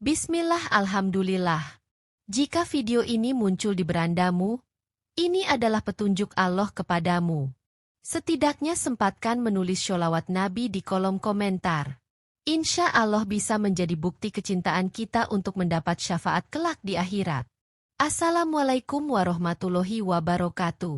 Bismillah, alhamdulillah. Jika video ini muncul di berandamu, ini adalah petunjuk Allah kepadamu. Setidaknya sempatkan menulis sholawat Nabi di kolom komentar. Insya Allah bisa menjadi bukti kecintaan kita untuk mendapat syafaat kelak di akhirat. Assalamualaikum warahmatullahi wabarakatuh.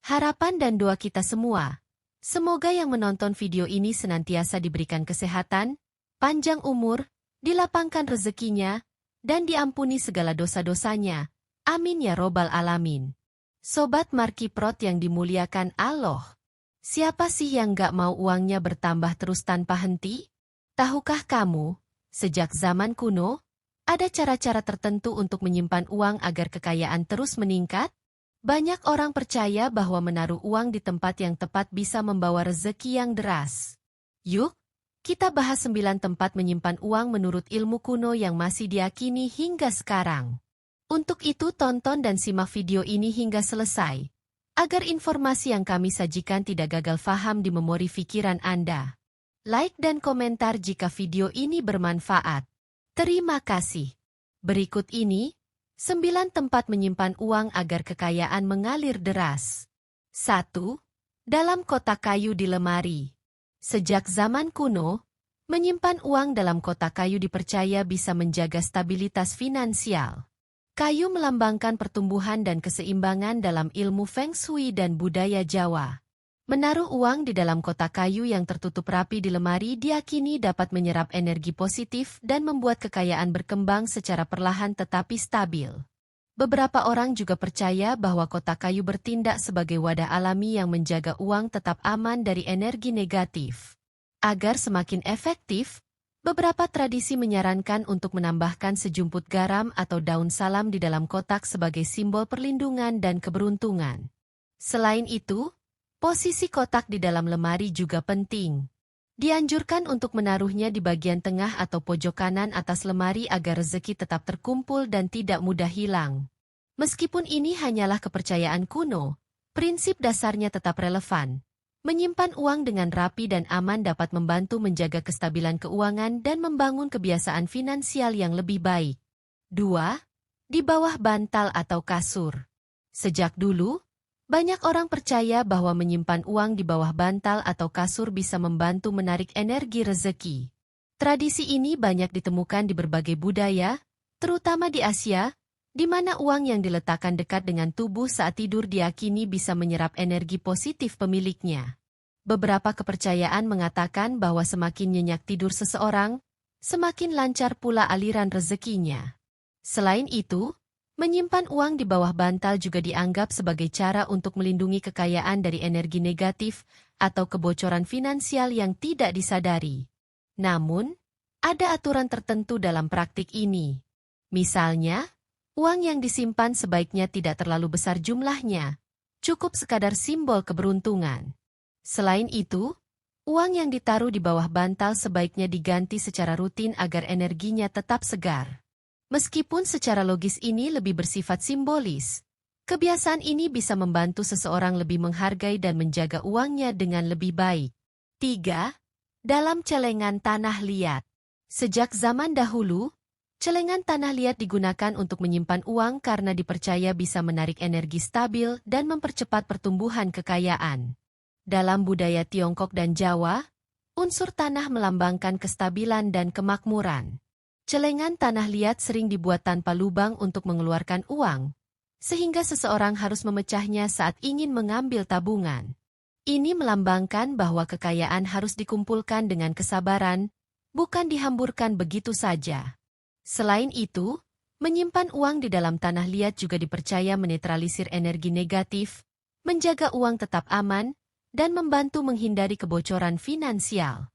Harapan dan doa kita semua, semoga yang menonton video ini senantiasa diberikan kesehatan, panjang umur, dilapangkan rezekinya, dan diampuni segala dosa-dosanya. Amin ya robbal alamin. Sobat Markiprot yang dimuliakan Allah. Siapa sih yang gak mau uangnya bertambah terus tanpa henti? Tahukah kamu, sejak zaman kuno, ada cara-cara tertentu untuk menyimpan uang agar kekayaan terus meningkat? Banyak orang percaya bahwa menaruh uang di tempat yang tepat bisa membawa rezeki yang deras. Yuk, kita bahas 9 tempat menyimpan uang menurut ilmu kuno yang masih diyakini hingga sekarang. Untuk itu tonton dan simak video ini hingga selesai, agar informasi yang kami sajikan tidak gagal faham di memori pikiran Anda. Like dan komentar jika video ini bermanfaat. Terima kasih. Berikut ini, 9 tempat menyimpan uang agar kekayaan mengalir deras. 1. Dalam kotak kayu di lemari. Sejak zaman kuno, menyimpan uang dalam kotak kayu dipercaya bisa menjaga stabilitas finansial. Kayu melambangkan pertumbuhan dan keseimbangan dalam ilmu Feng Shui dan budaya Jawa. Menaruh uang di dalam kotak kayu yang tertutup rapi di lemari diyakini dapat menyerap energi positif dan membuat kekayaan berkembang secara perlahan tetapi stabil. Beberapa orang juga percaya bahwa kotak kayu bertindak sebagai wadah alami yang menjaga uang tetap aman dari energi negatif. Agar semakin efektif, beberapa tradisi menyarankan untuk menambahkan sejumput garam atau daun salam di dalam kotak sebagai simbol perlindungan dan keberuntungan. Selain itu, posisi kotak di dalam lemari juga penting. Dianjurkan untuk menaruhnya di bagian tengah atau pojok kanan atas lemari agar rezeki tetap terkumpul dan tidak mudah hilang. Meskipun ini hanyalah kepercayaan kuno, prinsip dasarnya tetap relevan. Menyimpan uang dengan rapi dan aman dapat membantu menjaga kestabilan keuangan dan membangun kebiasaan finansial yang lebih baik. 2. Di bawah bantal atau kasur. Sejak dulu, banyak orang percaya bahwa menyimpan uang di bawah bantal atau kasur bisa membantu menarik energi rezeki. Tradisi ini banyak ditemukan di berbagai budaya, terutama di Asia, di mana uang yang diletakkan dekat dengan tubuh saat tidur diyakini bisa menyerap energi positif pemiliknya. Beberapa kepercayaan mengatakan bahwa semakin nyenyak tidur seseorang, semakin lancar pula aliran rezekinya. Selain itu, menyimpan uang di bawah bantal juga dianggap sebagai cara untuk melindungi kekayaan dari energi negatif atau kebocoran finansial yang tidak disadari. Namun, ada aturan tertentu dalam praktik ini. Misalnya, uang yang disimpan sebaiknya tidak terlalu besar jumlahnya, cukup sekadar simbol keberuntungan. Selain itu, uang yang ditaruh di bawah bantal sebaiknya diganti secara rutin agar energinya tetap segar. Meskipun secara logis ini lebih bersifat simbolis, kebiasaan ini bisa membantu seseorang lebih menghargai dan menjaga uangnya dengan lebih baik. 3. Dalam celengan tanah liat. Sejak zaman dahulu, celengan tanah liat digunakan untuk menyimpan uang karena dipercaya bisa menarik energi stabil dan mempercepat pertumbuhan kekayaan. Dalam budaya Tiongkok dan Jawa, unsur tanah melambangkan kestabilan dan kemakmuran. Celengan tanah liat sering dibuat tanpa lubang untuk mengeluarkan uang, sehingga seseorang harus memecahnya saat ingin mengambil tabungan. Ini melambangkan bahwa kekayaan harus dikumpulkan dengan kesabaran, bukan dihamburkan begitu saja. Selain itu, menyimpan uang di dalam tanah liat juga dipercaya menetralisir energi negatif, menjaga uang tetap aman, dan membantu menghindari kebocoran finansial.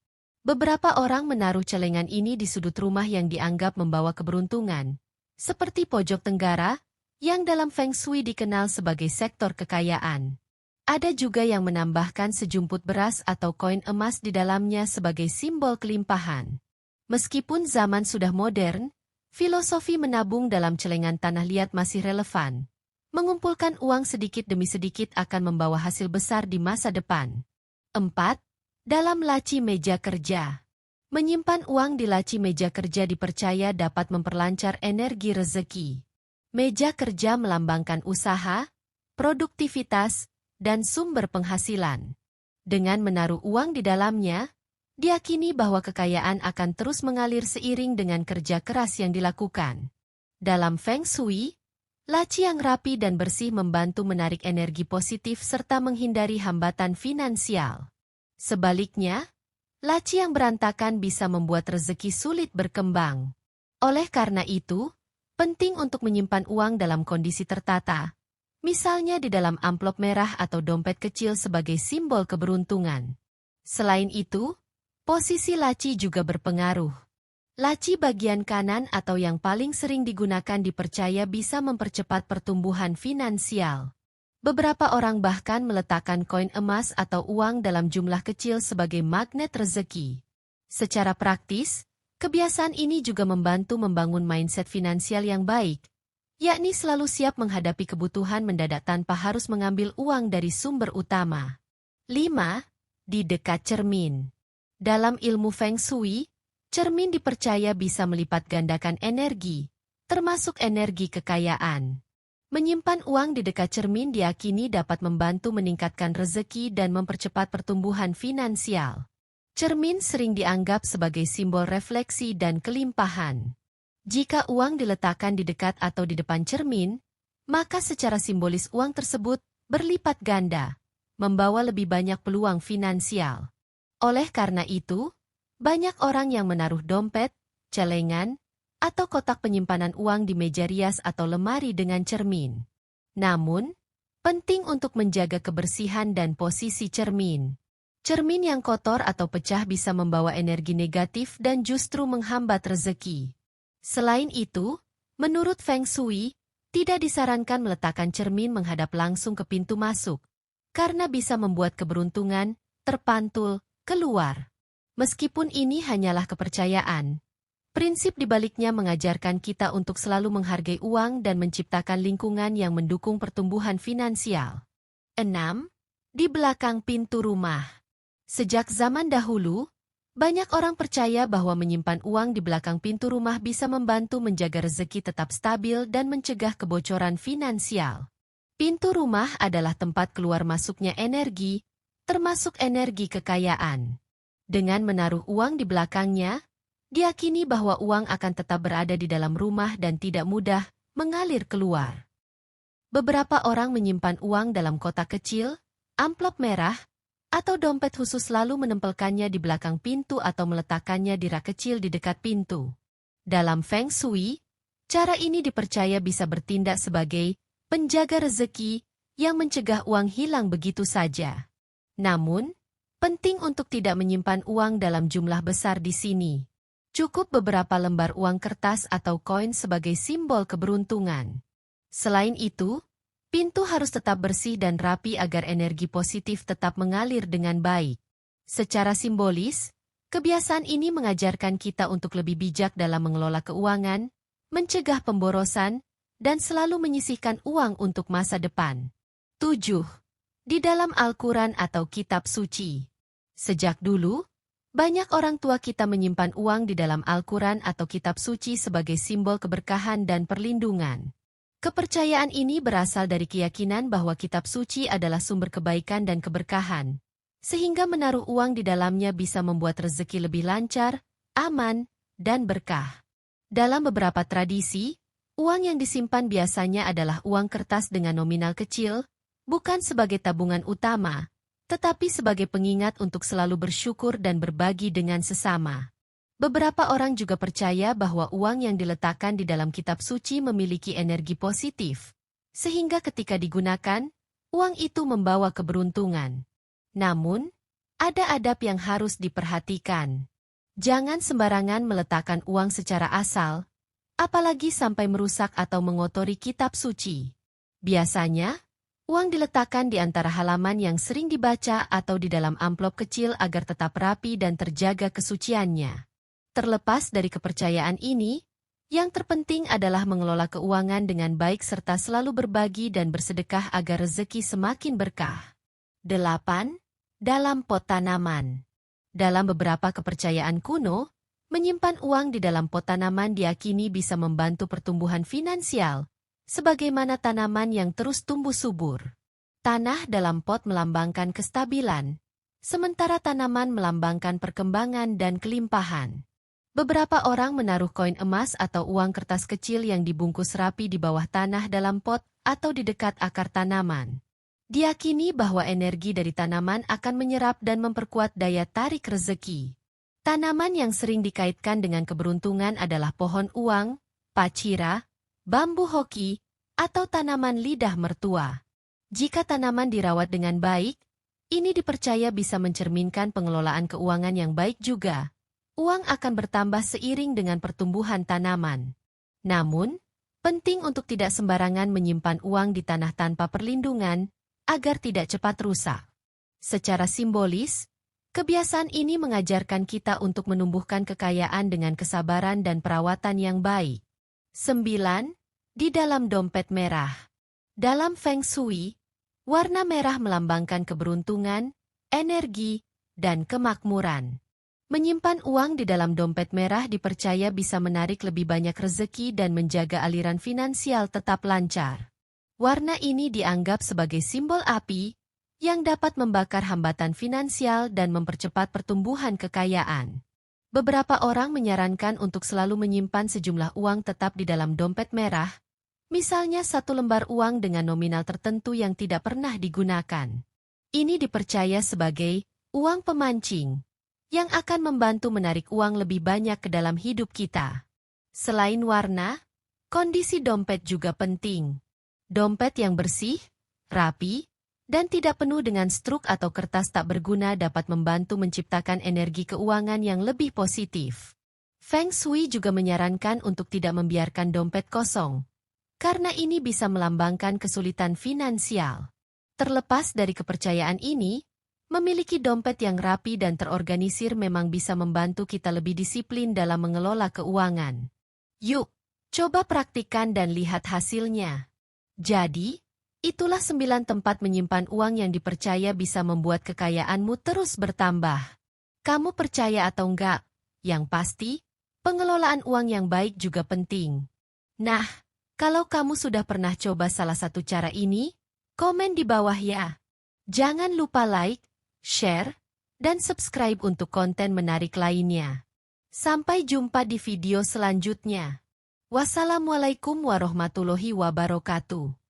Beberapa orang menaruh celengan ini di sudut rumah yang dianggap membawa keberuntungan, seperti pojok tenggara, yang dalam Feng Shui dikenal sebagai sektor kekayaan. Ada juga yang menambahkan sejumput beras atau koin emas di dalamnya sebagai simbol kelimpahan. Meskipun zaman sudah modern, filosofi menabung dalam celengan tanah liat masih relevan. Mengumpulkan uang sedikit demi sedikit akan membawa hasil besar di masa depan. 4. Dalam laci meja kerja. Menyimpan uang di laci meja kerja dipercaya dapat memperlancar energi rezeki. Meja kerja melambangkan usaha, produktivitas, dan sumber penghasilan. Dengan menaruh uang di dalamnya, diyakini bahwa kekayaan akan terus mengalir seiring dengan kerja keras yang dilakukan. Dalam Feng Shui, laci yang rapi dan bersih membantu menarik energi positif serta menghindari hambatan finansial. Sebaliknya, laci yang berantakan bisa membuat rezeki sulit berkembang. Oleh karena itu, penting untuk menyimpan uang dalam kondisi tertata, misalnya di dalam amplop merah atau dompet kecil sebagai simbol keberuntungan. Selain itu, posisi laci juga berpengaruh. Laci bagian kanan atau yang paling sering digunakan dipercaya bisa mempercepat pertumbuhan finansial. Beberapa orang bahkan meletakkan koin emas atau uang dalam jumlah kecil sebagai magnet rezeki. Secara praktis, kebiasaan ini juga membantu membangun mindset finansial yang baik, yakni selalu siap menghadapi kebutuhan mendadak tanpa harus mengambil uang dari sumber utama. 5. Di dekat cermin. Dalam ilmu Feng Shui, cermin dipercaya bisa melipat gandakan energi, termasuk energi kekayaan. Menyimpan uang di dekat cermin diyakini dapat membantu meningkatkan rezeki dan mempercepat pertumbuhan finansial. Cermin sering dianggap sebagai simbol refleksi dan kelimpahan. Jika uang diletakkan di dekat atau di depan cermin, maka secara simbolis uang tersebut berlipat ganda, membawa lebih banyak peluang finansial. Oleh karena itu, banyak orang yang menaruh dompet, celengan, atau kotak penyimpanan uang di meja rias atau lemari dengan cermin. Namun, penting untuk menjaga kebersihan dan posisi cermin. Cermin yang kotor atau pecah bisa membawa energi negatif dan justru menghambat rezeki. Selain itu, menurut Feng Shui, tidak disarankan meletakkan cermin menghadap langsung ke pintu masuk, karena bisa membuat keberuntungan terpantul keluar. Meskipun ini hanyalah kepercayaan, prinsip di baliknya mengajarkan kita untuk selalu menghargai uang dan menciptakan lingkungan yang mendukung pertumbuhan finansial. 6. Di belakang pintu rumah. Sejak zaman dahulu, banyak orang percaya bahwa menyimpan uang di belakang pintu rumah bisa membantu menjaga rezeki tetap stabil dan mencegah kebocoran finansial. Pintu rumah adalah tempat keluar masuknya energi, termasuk energi kekayaan. Dengan menaruh uang di belakangnya, diyakini bahwa uang akan tetap berada di dalam rumah dan tidak mudah mengalir keluar. Beberapa orang menyimpan uang dalam kotak kecil, amplop merah, atau dompet khusus lalu menempelkannya di belakang pintu atau meletakkannya di rak kecil di dekat pintu. Dalam Feng Shui, cara ini dipercaya bisa bertindak sebagai penjaga rezeki yang mencegah uang hilang begitu saja. Namun, penting untuk tidak menyimpan uang dalam jumlah besar di sini. Cukup beberapa lembar uang kertas atau koin sebagai simbol keberuntungan. Selain itu, pintu harus tetap bersih dan rapi agar energi positif tetap mengalir dengan baik. Secara simbolis, kebiasaan ini mengajarkan kita untuk lebih bijak dalam mengelola keuangan, mencegah pemborosan, dan selalu menyisihkan uang untuk masa depan. 7. Di dalam Al-Quran atau Kitab Suci. Sejak dulu, banyak orang tua kita menyimpan uang di dalam Al-Quran atau Kitab Suci sebagai simbol keberkahan dan perlindungan. Kepercayaan ini berasal dari keyakinan bahwa kitab suci adalah sumber kebaikan dan keberkahan, sehingga menaruh uang di dalamnya bisa membuat rezeki lebih lancar, aman, dan berkah. Dalam beberapa tradisi, uang yang disimpan biasanya adalah uang kertas dengan nominal kecil, bukan sebagai tabungan utama, tetapi sebagai pengingat untuk selalu bersyukur dan berbagi dengan sesama. Beberapa orang juga percaya bahwa uang yang diletakkan di dalam kitab suci memiliki energi positif, sehingga ketika digunakan, uang itu membawa keberuntungan. Namun, ada adab yang harus diperhatikan. Jangan sembarangan meletakkan uang secara asal, apalagi sampai merusak atau mengotori kitab suci. Biasanya, uang diletakkan di antara halaman yang sering dibaca atau di dalam amplop kecil agar tetap rapi dan terjaga kesuciannya. Terlepas dari kepercayaan ini, yang terpenting adalah mengelola keuangan dengan baik serta selalu berbagi dan bersedekah agar rezeki semakin berkah. 8. Dalam pot tanaman. Dalam beberapa kepercayaan kuno, menyimpan uang di dalam pot tanaman diyakini bisa membantu pertumbuhan finansial, sebagaimana tanaman yang terus tumbuh subur. Tanah dalam pot melambangkan kestabilan, sementara tanaman melambangkan perkembangan dan kelimpahan. Beberapa orang menaruh koin emas atau uang kertas kecil yang dibungkus rapi di bawah tanah dalam pot atau di dekat akar tanaman. Diyakini bahwa energi dari tanaman akan menyerap dan memperkuat daya tarik rezeki. Tanaman yang sering dikaitkan dengan keberuntungan adalah pohon uang, pacira, bambu hoki, atau tanaman lidah mertua. Jika tanaman dirawat dengan baik, ini dipercaya bisa mencerminkan pengelolaan keuangan yang baik juga. Uang akan bertambah seiring dengan pertumbuhan tanaman. Namun, penting untuk tidak sembarangan menyimpan uang di tanah tanpa perlindungan, agar tidak cepat rusak. Secara simbolis, kebiasaan ini mengajarkan kita untuk menumbuhkan kekayaan dengan kesabaran dan perawatan yang baik. 9. Di dalam dompet merah. Dalam Feng Shui, warna merah melambangkan keberuntungan, energi, dan kemakmuran. Menyimpan uang di dalam dompet merah dipercaya bisa menarik lebih banyak rezeki dan menjaga aliran finansial tetap lancar. Warna ini dianggap sebagai simbol api, yang dapat membakar hambatan finansial dan mempercepat pertumbuhan kekayaan. Beberapa orang menyarankan untuk selalu menyimpan sejumlah uang tetap di dalam dompet merah, misalnya 1 lembar uang dengan nominal tertentu yang tidak pernah digunakan. Ini dipercaya sebagai uang pemancing, yang akan membantu menarik uang lebih banyak ke dalam hidup kita. Selain warna, kondisi dompet juga penting. Dompet yang bersih, rapi, dan tidak penuh dengan struk atau kertas tak berguna dapat membantu menciptakan energi keuangan yang lebih positif. Feng Shui juga menyarankan untuk tidak membiarkan dompet kosong, karena ini bisa melambangkan kesulitan finansial. Terlepas dari kepercayaan ini, memiliki dompet yang rapi dan terorganisir memang bisa membantu kita lebih disiplin dalam mengelola keuangan. Yuk, coba praktikkan dan lihat hasilnya. Jadi, itulah 9 tempat menyimpan uang yang dipercaya bisa membuat kekayaanmu terus bertambah. Kamu percaya atau enggak? Yang pasti, pengelolaan uang yang baik juga penting. Nah, kalau kamu sudah pernah coba salah satu cara ini, komen di bawah ya. Jangan lupa like, share, dan subscribe untuk konten menarik lainnya. Sampai jumpa di video selanjutnya. Wassalamualaikum warahmatullahi wabarakatuh.